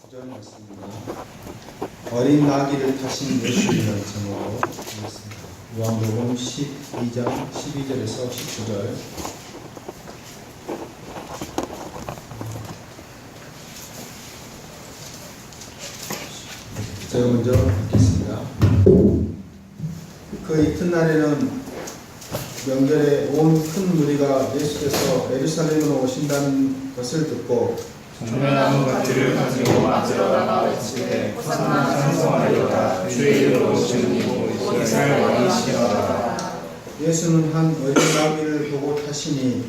구절 말씀입니다. 어린 나귀를 타신 예수님이라는 제목으로 읽겠습니다. 요한복음 12장 12절에서 19절. 제가 먼저 읽겠습니다. 그 이튿날에는 명절에 온 큰 무리가 예수께서 예루살렘으로 오신다는 것을 듣고 종려나무 가지를 가지고 맞으러 나가 외치되 호산나 찬송하리로다 주의 이름으로 오시는 이고 이스라엘 왕이시로다. 예수는 한 어린 나귀를 보고 타시니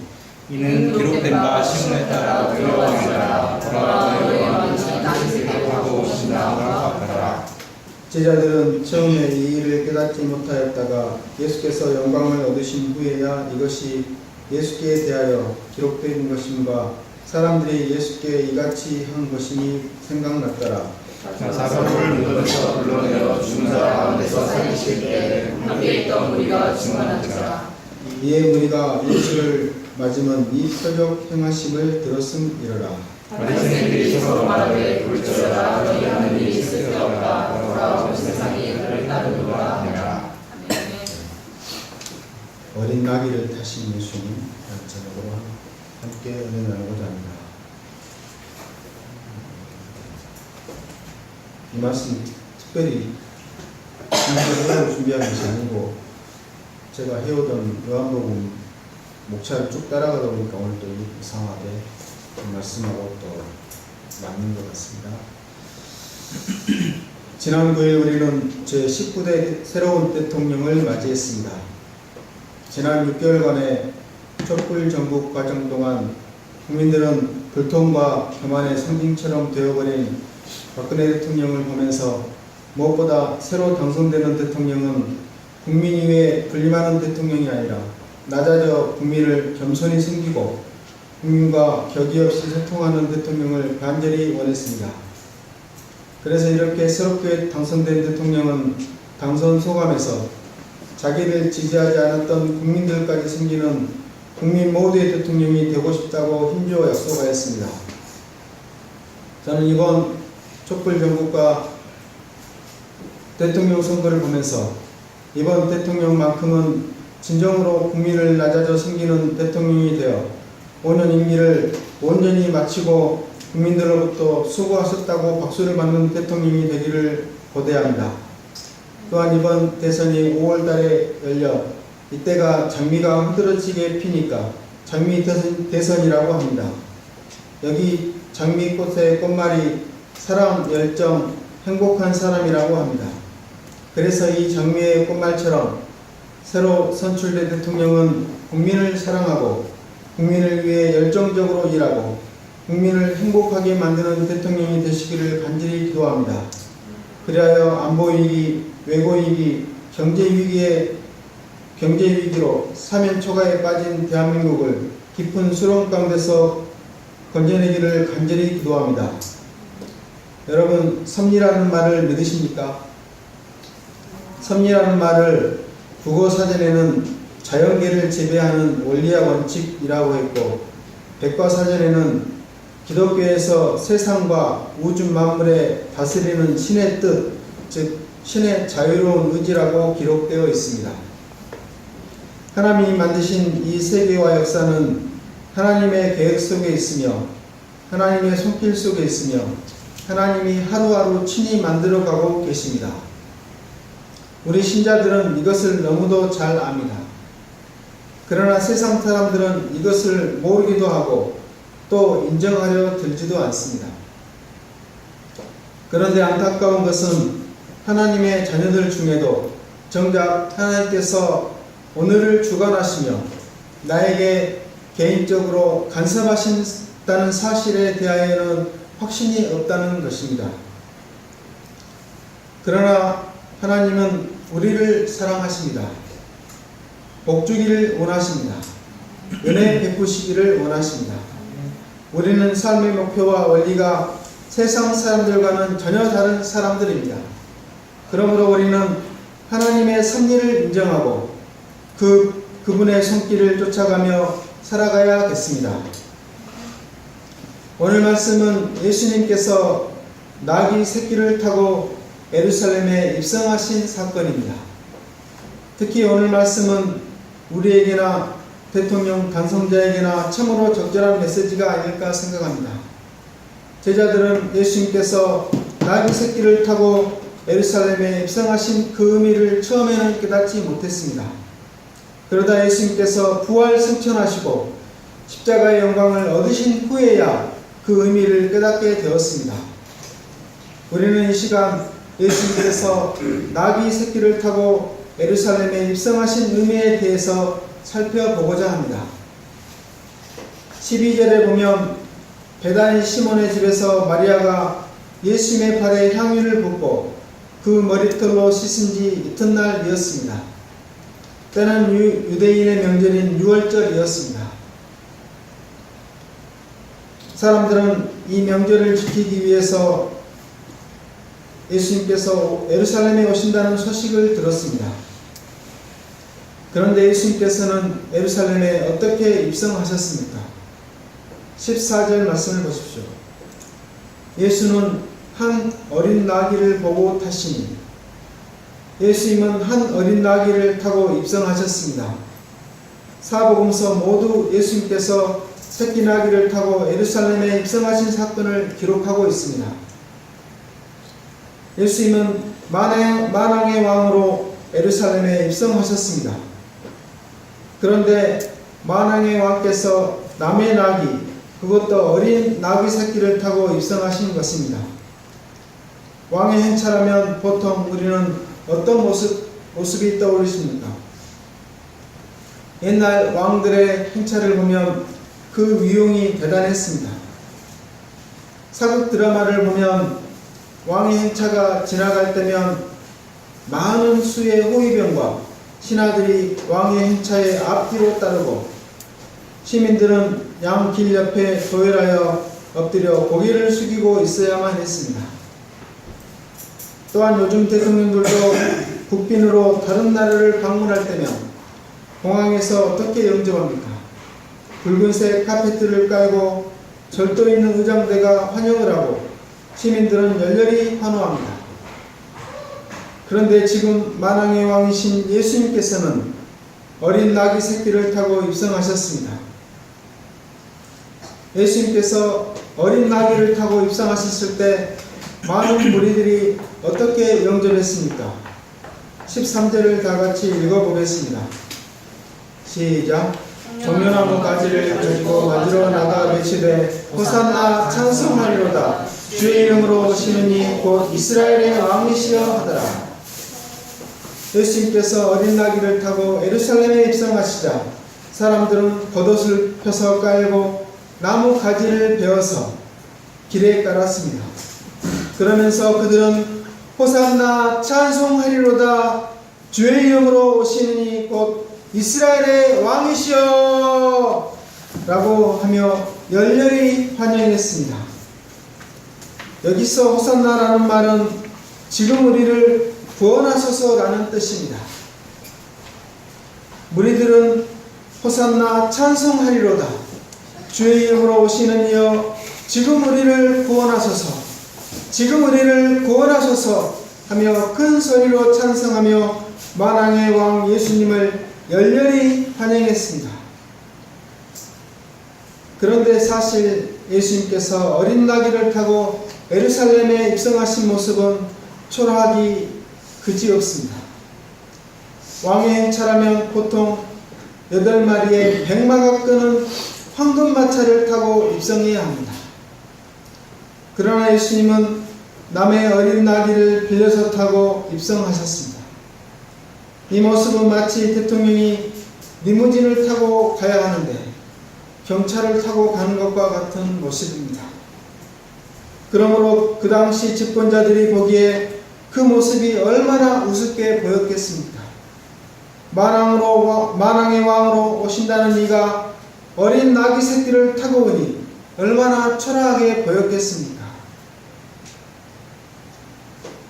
이는 기록된 바 시문에 따라 두려워하리라. 돌아와 여호와는 나귀를 타고 오신다고 하더라. 제자들은 처음에 이 일을 깨닫지 못하였다가 예수께서 영광을 얻으신 후에야 이것이 예수께 대하여 기록된 것임과 사람들이 예수께 이같이 한 것이니 생각났더라. 사람을 무덤에서 불러내어 죽은 사람 가운데서 살리실 때 함께 있던 무리가 증언하더라. 이에 무리가 예수를 맞으면 이 표적 행하심을 들었음이러라. 바리새인들이 서로 말하되 굴절하라 너희 하는 일이 쓸데없다. 돌아온 세상이 그를 따르노라 하니라. 어린 나귀를 타신 예수님 제목으로 함께 은혜 나누고자 합니다. 이 말씀 특별히 준비한 것이 아니고 제가 해오던 요한복음 목차를 쭉 따라가다 보니까 오늘 또 이상하게 이 말씀하고 또 맞는 것 같습니다. 지난 9일 우리는 제19대 새로운 대통령을 맞이했습니다. 지난 6개월간의 촛불 전국 과정 동안 국민들은 불통과 교만의 상징처럼 되어버린 박근혜 대통령을 보면서 무엇보다 새로 당선되는 대통령은 국민 이외에 군림하는 대통령이 아니라 낮아져 국민을 겸손히 섬기고 국민과 격의 없이 소통하는 대통령을 간절히 원했습니다. 그래서 이렇게 새롭게 당선된 대통령은 당선 소감에서 자기를 지지하지 않았던 국민들까지 섬기는 국민 모두의 대통령이 되고 싶다고 힘주어 약속하였습니다. 저는 이번 촛불 전국과 대통령 선거를 보면서 이번 대통령만큼은 진정으로 국민을 낮아져 섬기는 대통령이 되어 5년 임기를 온전히 마치고 국민들로부터 수고하셨다고 박수를 받는 대통령이 되기를 고대합니다. 또한 이번 대선이 5월 달에 열려 이때가 장미가 흐드러지게 피니까 장미 대선이라고 합니다. 여기 장미꽃의 꽃말이 사랑, 열정, 행복한 사람이라고 합니다. 그래서 이 장미의 꽃말처럼 새로 선출된 대통령은 국민을 사랑하고 국민을 위해 열정적으로 일하고 국민을 행복하게 만드는 대통령이 되시기를 간절히 기도합니다. 그리하여 안보위기, 외교위기, 경제위기로 사면초가에 빠진 대한민국을 깊은 수렁 가운데서 건져내기를 간절히 기도합니다. 여러분, 섭리라는 말을 믿으십니까? 섭리라는 말을 국어사전에는 자연계를 지배하는 원리와 원칙이라고 했고 백과사전에는 기독교에서 세상과 우주 만물에 다스리는 신의 뜻, 즉 신의 자유로운 의지라고 기록되어 있습니다. 하나님이 만드신 이 세계와 역사는 하나님의 계획 속에 있으며 하나님의 손길 속에 있으며 하나님이 하루하루 친히 만들어가고 계십니다. 우리 신자들은 이것을 너무도 잘 압니다. 그러나 세상 사람들은 이것을 모르기도 하고 또 인정하려 들지도 않습니다. 그런데 안타까운 것은 하나님의 자녀들 중에도 정작 하나님께서 오늘을 주관하시며 나에게 개인적으로 간섭하신다는 사실에 대하여는 확신이 없다는 것입니다. 그러나 하나님은 우리를 사랑하십니다. 복주기를 원하십니다. 은혜 베푸시기를 원하십니다. 우리는 삶의 목표와 원리가 세상 사람들과는 전혀 다른 사람들입니다. 그러므로 우리는 하나님의 섭리를 인정하고 그분의 손길을 쫓아가며 살아가야겠습니다. 오늘 말씀은 예수님께서 나귀 새끼를 타고 예루살렘에 입성하신 사건입니다. 특히 오늘 말씀은 우리에게나 대통령 당선자에게나 참으로 적절한 메시지가 아닐까 생각합니다. 제자들은 예수님께서 나귀 새끼를 타고 예루살렘에 입성하신 그 의미를 처음에는 깨닫지 못했습니다. 그러다 예수님께서 부활 승천하시고 십자가의 영광을 얻으신 후에야 그 의미를 깨닫게 되었습니다. 우리는 이 시간 예수님께서 나귀 새끼를 타고 예루살렘에 입성하신 의미에 대해서 살펴보고자 합니다. 12절에 보면 베다니 시몬의 집에서 마리아가 예수님의 발에 향유를 붓고 그 머리털로 씻은 지 이튿날이었습니다. 때는 유대인의 명절인 유월절이었습니다. 사람들은 이 명절을 지키기 위해서 예수님께서 예루살렘에 오신다는 소식을 들었습니다. 그런데 예수님께서는 예루살렘에 어떻게 입성하셨습니까? 14절 말씀을 보십시오. 예수는 한 어린 나귀를 보고 타시니, 예수님은 한 어린 나귀를 타고 입성하셨습니다. 사복음서 모두 예수님께서 새끼 나귀를 타고 예루살렘에 입성하신 사건을 기록하고 있습니다. 예수님은 만왕의 왕으로 예루살렘에 입성하셨습니다. 그런데 만왕의 왕께서 남의 나귀, 그것도 어린 나귀 새끼를 타고 입성하신 것입니다. 왕의 행차라면 보통 우리는 어떤 모습이 떠오르십니까? 옛날 왕들의 행차를 보면 그 위용이 대단했습니다. 사극 드라마를 보면 왕의 행차가 지나갈 때면 많은 수의 호위병과 신하들이 왕의 행차에 앞뒤로 따르고 시민들은 양길 옆에 도열하여 엎드려 고개를 숙이고 있어야만 했습니다. 또한 요즘 대통령들도 국빈으로 다른 나라를 방문할 때면 공항에서 어떻게 영접합니까? 붉은색 카페트를 깔고 절도 있는 의장대가 환영을 하고 시민들은 열렬히 환호합니다. 그런데 지금 만왕의 왕이신 예수님께서는 어린 나귀 새끼를 타고 입성하셨습니다. 예수님께서 어린 나귀를 타고 입성하셨을 때 많은 무리들이 어떻게 영접했습니까? 13절을 다 같이 읽어보겠습니다. 시작. 종려나무 가지를 가지고 맞으러 나가 외치되 호산나 찬송하리로다. 주의 이름으로 오시는 이 곧 이스라엘의 왕이시여 하더라. 예수님께서 어린 나귀를 타고 예루살렘에 입성하시자 사람들은 겉옷을 펴서 깔고 나무 가지를 베어서 길에 깔았습니다. 그러면서 그들은 호산나 찬송하리로다. 주의 이름으로 오시는 이 곧 이스라엘의 왕이시여 라고 하며 열렬히 환영했습니다. 여기서 호산나라는 말은 지금 우리를 구원하소서라는 뜻입니다. 무리들은 호산나 찬송하리로다. 주의 이름으로 오시는 이여 지금 우리를 구원하소서, 지금 우리를 구원하소서 하며 큰 소리로 찬송하며 만왕의 왕 예수님을 열렬히 환영했습니다. 그런데 사실 예수님께서 어린 나귀를 타고 예루살렘에 입성하신 모습은 초라하기 그지없습니다. 왕의 행차라면 보통 8마리의 100마가 끄는 황금마차를 타고 입성해야 합니다. 그러나 예수님은 남의 어린 나귀를 빌려서 타고 입성하셨습니다. 이 모습은 마치 대통령이 리무진을 타고 가야 하는데 경차를 타고 가는 것과 같은 모습입니다. 그러므로 그 당시 집권자들이 보기에 그 모습이 얼마나 우습게 보였겠습니까? 만왕의 왕으로 오신다는 이가 어린 나귀 새끼를 타고 오니 얼마나 초라하게 보였겠습니까?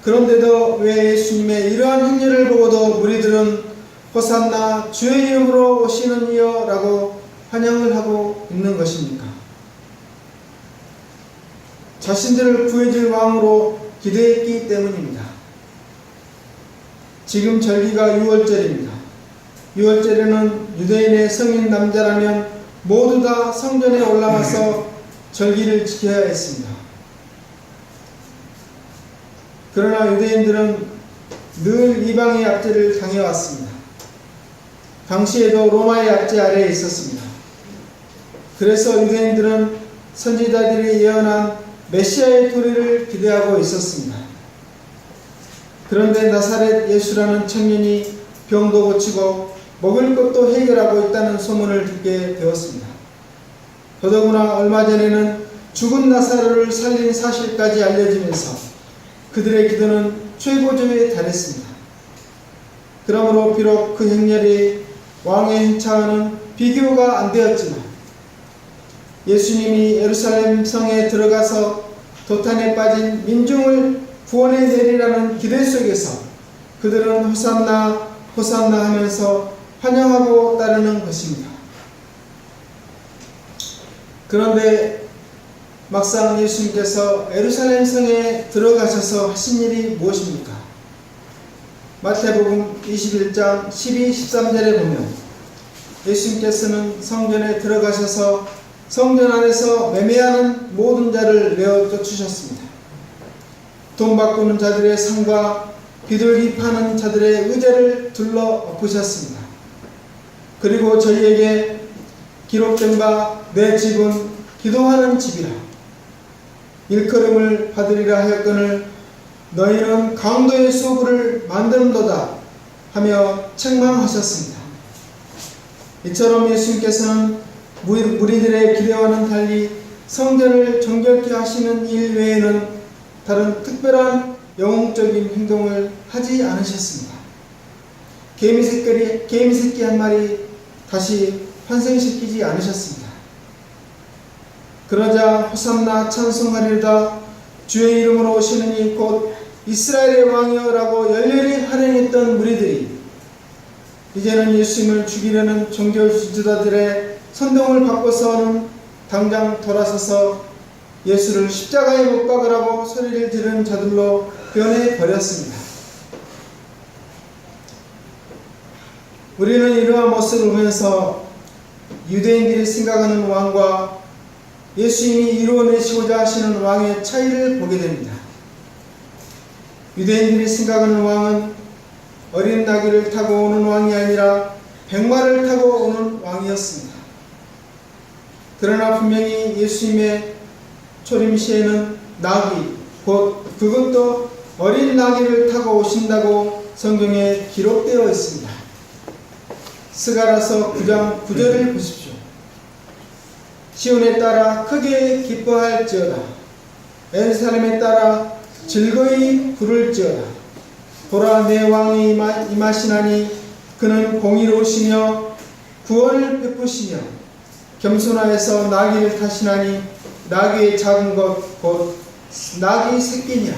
그런데도 왜 예수님의 이러한 행렬을 보고도 무리들은 호산나 주의 이름으로 오시는 이여 라고 환영을 하고 있는 것입니까? 자신들을 구해줄 왕으로 기대했기 때문입니다. 지금 절기가 6월절입니다. 6월절에는 유대인의 성인 남자라면 모두 다 성전에 올라와서 절기를 지켜야 했습니다. 그러나 유대인들은 늘 이방의 압제를 당해왔습니다. 당시에도 로마의 압제 아래에 있었습니다. 그래서 유대인들은 선지자들이 예언한 메시아의 도래를 기대하고 있었습니다. 그런데 나사렛 예수라는 청년이 병도 고치고 먹을 것도 해결하고 있다는 소문을 듣게 되었습니다. 더더구나 얼마 전에는 죽은 나사로를 살린 사실까지 알려지면서 그들의 기도는 최고조에 달했습니다. 그러므로 비록 그 행렬이 왕의 행차와는 비교가 안 되었지만 예수님이 예루살렘 성에 들어가서 도탄에 빠진 민중을 구원해 내리라는 기대 속에서 그들은 호산나 호산나 하면서 환영하고 따르는 것입니다. 그런데 막상 예수님께서 예루살렘 성에 들어가셔서 하신 일이 무엇입니까? 마태복음 21장 12, 13절에 보면 예수님께서는 성전에 들어가셔서 성전 안에서 매매하는 모든 자를 내어 쫓으셨습니다. 돈 바꾸는 자들의 상과 비둘기 파는 자들의 의자를 둘러 엎으셨습니다. 그리고 저희에게 기록된 바 내 집은 기도하는 집이라 일컬음을 받으리라 하였거늘 너희는 강도의 소굴을 만드는도다 하며 책망하셨습니다. 이처럼 예수님께서는 무리들의 기대와는 달리 성전을 정결케 하시는 일 외에는 다른 특별한 영웅적인 행동을 하지 않으셨습니다. 개미새끼 한 마리 다시 환생시키지 않으셨습니다. 그러자 호산나 찬송하리로다 주의 이름으로 오시는 이 곧 이스라엘의 왕이여라고 열렬히 환영했던 무리들이 이제는 예수님을 죽이려는 종교 지도자들의 선동을 받고서는 당장 돌아서서 예수를 십자가에 못 박으라고 소리를 지르는 자들로 변해버렸습니다. 우리는 이러한 모습을 보면서 유대인들이 생각하는 왕과 예수님이 이루어내시고자 하시는 왕의 차이를 보게 됩니다. 유대인들이 생각하는 왕은 어린 나귀를 타고 오는 왕이 아니라 백마를 타고 오는 왕이었습니다. 그러나 분명히 예수님의 초림 시에는 나귀, 곧 그것도 어린 나귀를 타고 오신다고 성경에 기록되어 있습니다. 스가랴서 9장 9절을 보십시오. 시온에 따라 크게 기뻐할지어다. 예루살렘에 따라 즐거이 부를지어다. 보라 내 왕이 임하시나니 그는 공의로우시며 구원을 베푸시며 겸손하여서 나귀를 타시나니 나귀의 작은 것 곧 나귀 새끼니라.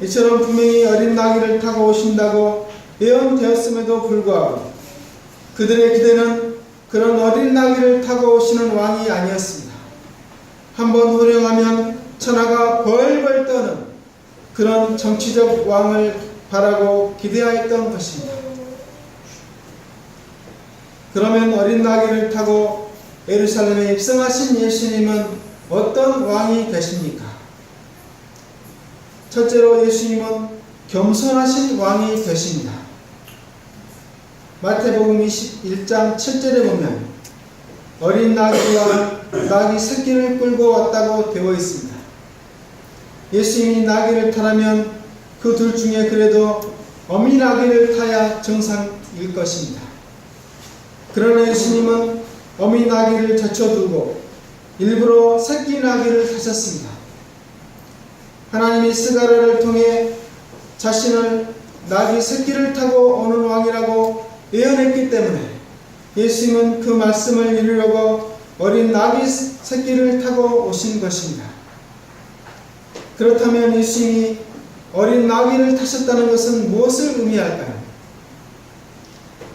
이처럼 분명히 어린 나귀를 타고 오신다고 예언되었음에도 불구하고 그들의 기대는 그런 어린 나귀를 타고 오시는 왕이 아니었습니다. 한번 호령하면 천하가 벌벌 떠는 그런 정치적 왕을 바라고 기대하였던 것입니다. 그러면 어린 나귀를 타고 예루살렘에 입성하신 예수님은 어떤 왕이 되십니까? 첫째로 예수님은 겸손하신 왕이 되십니다. 마태복음 21장 7절에 보면 어린 나귀와 나귀 새끼를 끌고 왔다고 되어 있습니다. 예수님이 나귀를 타라면 그 둘 중에 그래도 어미 나귀를 타야 정상일 것입니다. 그러나 예수님은 어미 나귀를 제쳐두고 일부러 새끼 나귀를 타셨습니다. 하나님이 스가랴를 통해 자신을 나귀 새끼를 타고 오는 왕이라고 예언했기 때문에 예수님은 그 말씀을 이루려고 어린 나귀 새끼를 타고 오신 것입니다. 그렇다면 예수님이 어린 나귀를 타셨다는 것은 무엇을 의미할까요?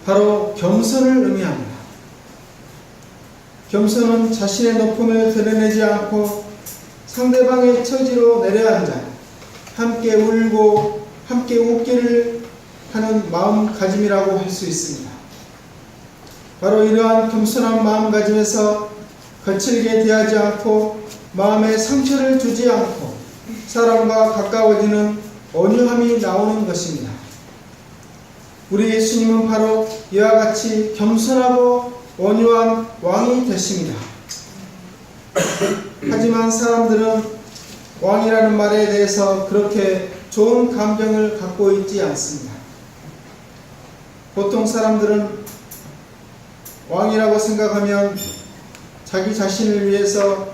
바로 겸손을 의미합니다. 겸손은 자신의 높음을 드러내지 않고 상대방의 처지로 내려앉아 함께 울고 함께 웃기를 하는 마음가짐이라고 할 수 있습니다. 바로 이러한 겸손한 마음가짐에서 거칠게 대하지 않고 마음에 상처를 주지 않고 사람과 가까워지는 온유함이 나오는 것입니다. 우리 예수님은 바로 이와 같이 겸손하고 온유한 왕이 되십니다. 하지만 사람들은 왕이라는 말에 대해서 그렇게 좋은 감정을 갖고 있지 않습니다. 보통 사람들은 왕이라고 생각하면 자기 자신을 위해서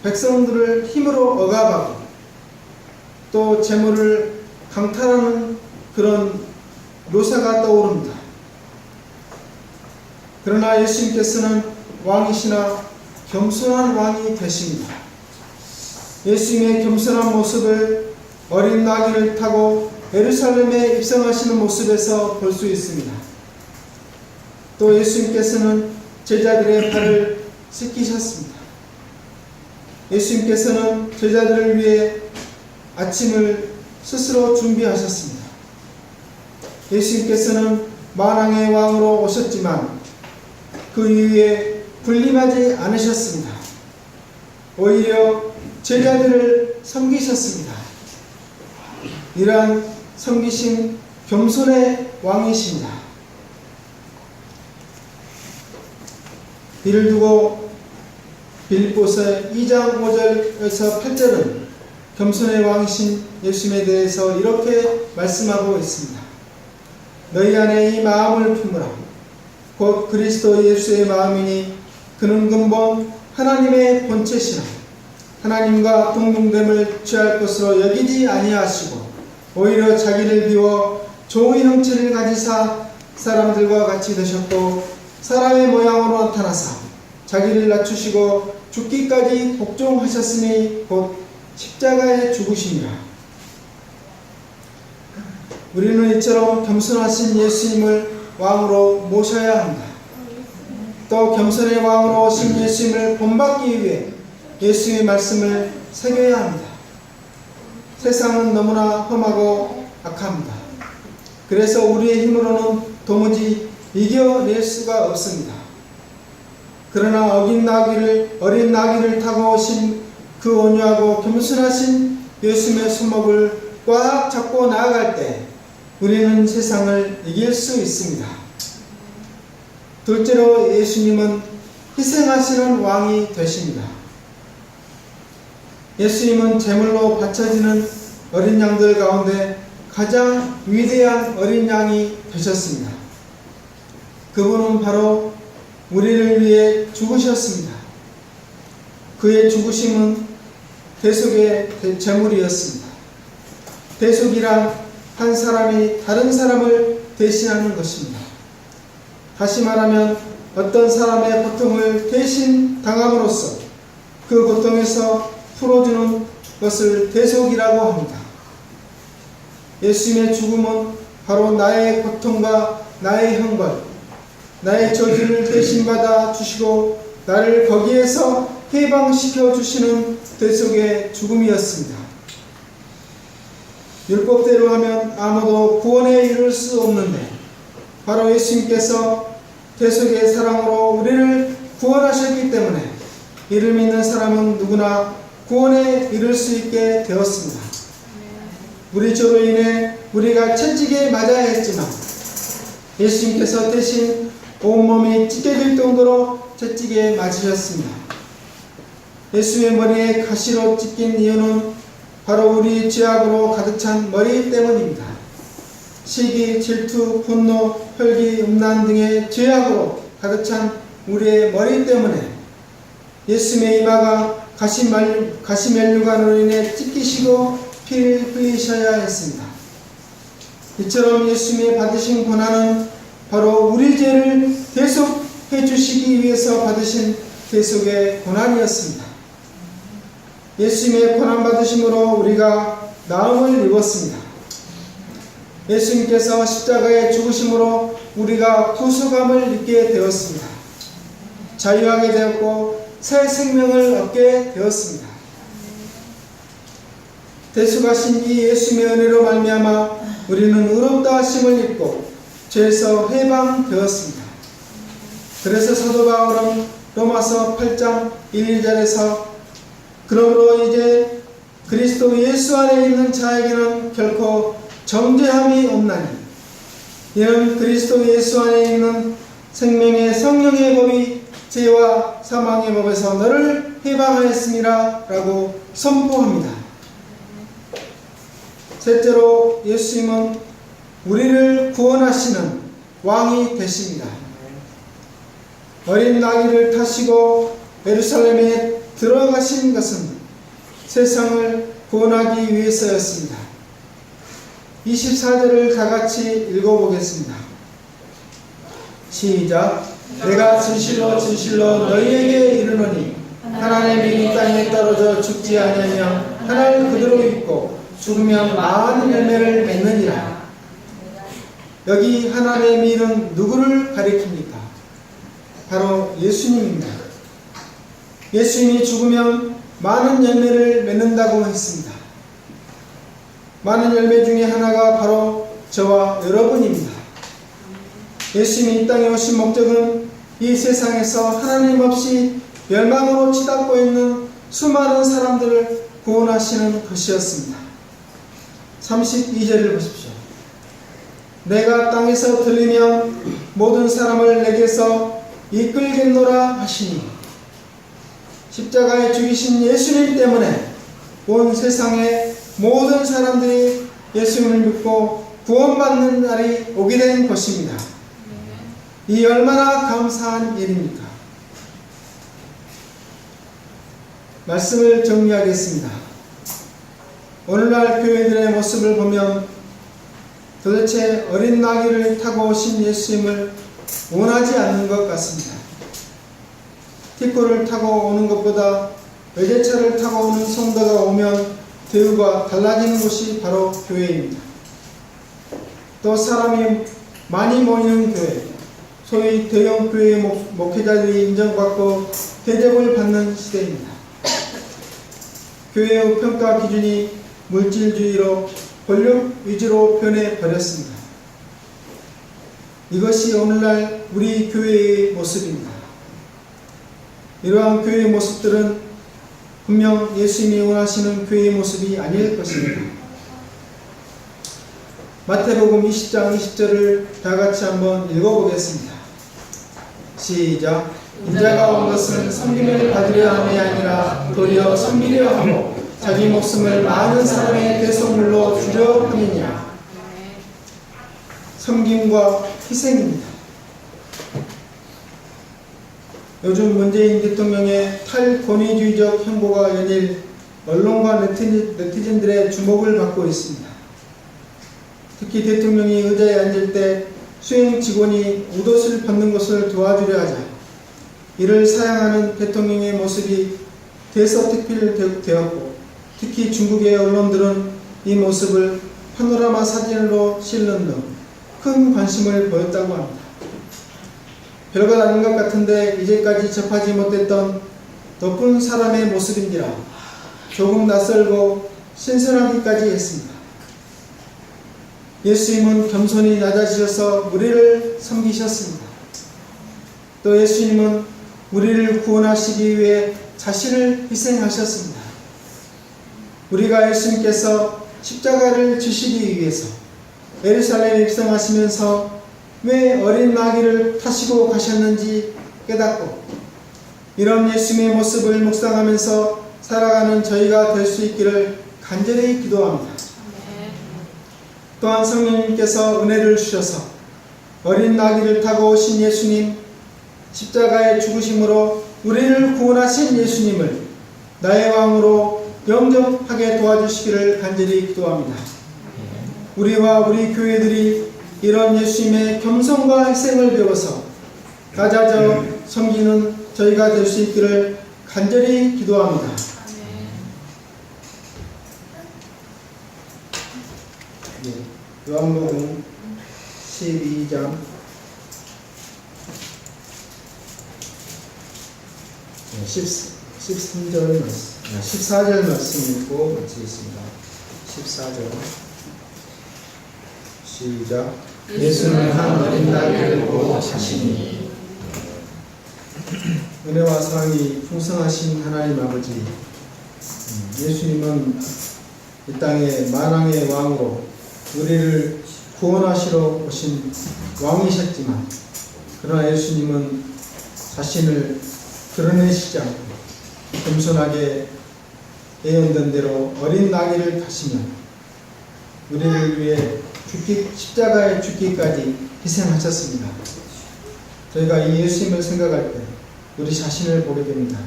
백성들을 힘으로 억압하고 또 재물을 강탈하는 그런 묘사가 떠오릅니다. 그러나 예수님께서는 왕이시나 겸손한 왕이 되십니다. 예수님의 겸손한 모습을 어린 나귀를 타고 예루살렘에 입성하시는 모습에서 볼 수 있습니다. 또 예수님께서는 제자들의 발을 씻기셨습니다. 예수님께서는 제자들을 위해 아침을 스스로 준비하셨습니다. 예수님께서는 만왕의 왕으로 오셨지만 그 이후에 군림하지 않으셨습니다. 오히려 제자들을 섬기셨습니다. 이러한 섬기신 겸손의 왕이십니다. 이를 두고 빌립보서 2장 5절에서 8절은 겸손의 왕이신 예수님에 대해서 이렇게 말씀하고 있습니다. 너희 안에 이 마음을 품으라. 곧 그리스도 예수의 마음이니 그는 근본 하나님의 본체시라. 하나님과 동등됨을 취할 것으로 여기지 아니하시고 오히려 자기를 비워 종의 형체를 가지사 사람들과 같이 되셨고 사람의 모양으로 나타나사 자기를 낮추시고 죽기까지 복종하셨으니 곧 십자가에 죽으심이라. 우리는 이처럼 겸손하신 예수님을 왕으로 모셔야 합니다. 또 겸손의 왕으로 오신 예수님을 본받기 위해 예수님의 말씀을 새겨야 합니다. 세상은 너무나 험하고 악합니다. 그래서 우리의 힘으로는 도무지 이겨낼 수가 없습니다. 그러나 어린 나귀를 타고 오신 그 온유하고 겸손하신 예수님의 손목을 꽉 잡고 나아갈 때 우리는 세상을 이길 수 있습니다. 둘째로 예수님은 희생하시는 왕이 되십니다. 예수님은 제물로 바쳐지는 어린 양들 가운데 가장 위대한 어린 양이 되셨습니다. 그분은 바로 우리를 위해 죽으셨습니다. 그의 죽으심은 대속의 제물이었습니다. 대속이란 한 사람이 다른 사람을 대신하는 것입니다. 다시 말하면 어떤 사람의 고통을 대신 당함으로써 그 고통에서 풀어주는 것을 대속이라고 합니다. 예수님의 죽음은 바로 나의 고통과 나의 형벌, 나의 저주를 대신 받아 주시고 나를 거기에서 해방시켜 주시는 대속의 죽음이었습니다. 율법대로 하면 아무도 구원에 이를 수 없는데 바로 예수님께서 대속의 사랑으로 우리를 구원하셨기 때문에 이를 믿는 사람은 누구나 구원에 이를 수 있게 되었습니다. 우리 죄로 인해 우리가 채찍에 맞아야 했지만 예수님께서 대신 온몸이 찢겨질 정도로 채찍에 맞으셨습니다. 예수의 머리에 가시로 찢긴 이유는 바로 우리 죄악으로 가득 찬 머리 때문입니다. 시기, 질투, 분노, 혈기, 음란 등의 죄악으로 가득 찬 우리의 머리 때문에 예수님의 이마가 가시면류관으로 인해 찢기시고 피를 흘리셔야 했습니다. 이처럼 예수님의 받으신 고난은 바로 우리 죄를 대속해 주시기 위해서 받으신 대속의 고난이었습니다. 예수님의 고난 받으심으로 우리가 나음을 입었습니다. 예수님께서 십자가에 죽으심으로 우리가 구속함을 입게 되었습니다. 자유하게 되었고 새 생명을 얻게 되었습니다. 대속하신 이 예수님의 은혜로 말미암아 우리는 의롭다 하심을 입고 죄에서 해방되었습니다. 그래서 사도 바울은 로마서 8장 1절에서 그러므로 이제 그리스도 예수 안에 있는 자에게는 결코 정죄함이 없나니 이는 그리스도 예수 안에 있는 생명의 성령의 법이 죄와 사망의 법에서 너를 해방하였음이라 라고 선포합니다. 셋째로 예수님은 우리를 구원하시는 왕이 되십니다. 어린 나귀를 타시고 예루살렘에 들어가신 것은 세상을 구원하기 위해서였습니다. 24절을 다 같이 읽어보겠습니다. 시작. 내가 진실로 진실로 너희에게 이르노니 하나님이 이 땅에 떨어져 죽지 아니하며 하나를 그대로 있고 죽으면 많은 열매를 맺느니라. 여기 하나님의 밀은 누구를 가리킵니까? 바로 예수님입니다. 예수님이 죽으면 많은 열매를 맺는다고 했습니다. 많은 열매 중에 하나가 바로 저와 여러분입니다. 예수님이 이 땅에 오신 목적은 이 세상에서 하나님 없이 멸망으로 치닫고 있는 수많은 사람들을 구원하시는 것이었습니다. 32절을 보십시오. 내가 땅에서 들리면 모든 사람을 내게서 이끌겠노라 하시니 십자가에 죽이신 예수님 때문에 온 세상의 모든 사람들이 예수님을 믿고 구원받는 날이 오게 된 것입니다. 이 얼마나 감사한 일입니까? 말씀을 정리하겠습니다. 오늘날 교회들의 모습을 보면 도대체 어린 나귀를 타고 오신 예수님을 원하지 않는 것 같습니다. 티코를 타고 오는 것보다 외제차를 타고 오는 성도가 오면 대우가 달라지는 곳이 바로 교회입니다. 또 사람이 많이 모이는 교회, 소위 대형 교회 목회자들이 인정받고 대접을 받는 시대입니다. 교회의 평가 기준이 물질주의로 권력 위주로 변해버렸습니다. 이것이 오늘날 우리 교회의 모습입니다. 이러한 교회의 모습들은 분명 예수님이 원하시는 교회의 모습이 아닐 것입니다. 마태복음 20장 20절을 다 같이 한번 읽어보겠습니다. 시작. 인자가 온 것은 섬김을 받으려 함이 아니라 도리어 섬기려 하고 자기 목숨을 많은 사람의 대속물로 주려 함이니라. 섬김과 희생입니다. 요즘 문재인 대통령의 탈권위주의적 행보가 연일 언론과 네티즌들의 주목을 받고 있습니다. 특히 대통령이 의자에 앉을 때 수행 직원이 옷을 벗는 것을 도와주려 하자 이를 사양하는 대통령의 모습이 대서특필되었고 특히 중국의 언론들은 이 모습을 파노라마 사진으로 실는 등 큰 관심을 보였다고 합니다. 별것 아닌 것 같은데 이제까지 접하지 못했던 높은 사람의 모습인지라 조금 낯설고 신선하기까지 했습니다. 예수님은 겸손히 낮아지셔서 우리를 섬기셨습니다. 또 예수님은 우리를 구원하시기 위해 자신을 희생하셨습니다. 우리가 예수님께서 십자가를 지시기 위해서 예루살렘에 입성하시면서 왜 어린 나귀를 타시고 가셨는지 깨닫고 이런 예수님의 모습을 묵상하면서 살아가는 저희가 될 수 있기를 간절히 기도합니다. 또한 성령님께서 은혜를 주셔서 어린 나귀를 타고 오신 예수님, 십자가의 죽으심으로 우리를 구원하신 예수님을 나의 왕으로 영접하게 도와주시기를 간절히 기도합니다. 우리와 우리 교회들이 이런 예수님의 겸손과 희생을 배워서 낮아져 섬기는 저희가 될 수 있기를 간절히 기도합니다. 요한복음 12장 14절 말씀 읽고 마치겠습니다. 14절 시작. 예수는 한 어린 나귀를 보고 자신이 은혜와 사랑이 풍성하신 하나님 아버지, 예수님은 이 땅에 만왕의 왕으로 우리를 구원하시러 오신 왕이셨지만, 그러나 예수님은 자신을 드러내시지 않고 겸손하게 예언된 대로 어린 나귀를 타시며 우리를 위해 십자가에 죽기까지 희생하셨습니다. 저희가 이 예수님을 생각할 때 우리 자신을 보게 됩니다.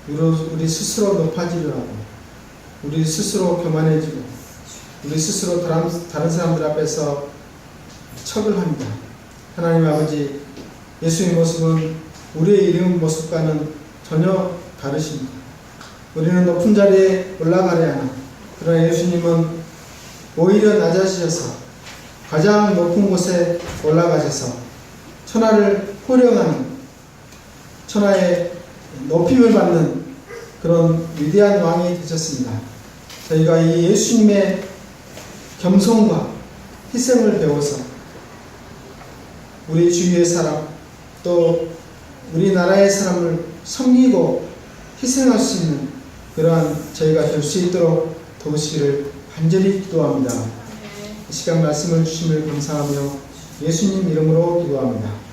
우리 스스로 높아지려 하고, 우리 스스로 교만해지고, 우리 스스로 다른 사람들 앞에서 척을 합니다. 하나님 아버지, 예수의 모습은 우리의 이름 모습과는 전혀 다르십니다. 우리는 높은 자리에 올라가려 하나, 그러나 예수님은 오히려 낮아지셔서 가장 높은 곳에 올라가셔서 천하를 호령하는, 천하의 높임을 받는 그런 위대한 왕이 되셨습니다. 저희가 이 예수님의 겸손과 희생을 배워서 우리 주위의 사람, 또 우리나라의 사람을 섬기고 희생할 수 있는 그러한 저희가 될 수 있도록 도우시기를 간절히 기도합니다. 이 시간 말씀을 주심을 감사하며 예수님 이름으로 기도합니다.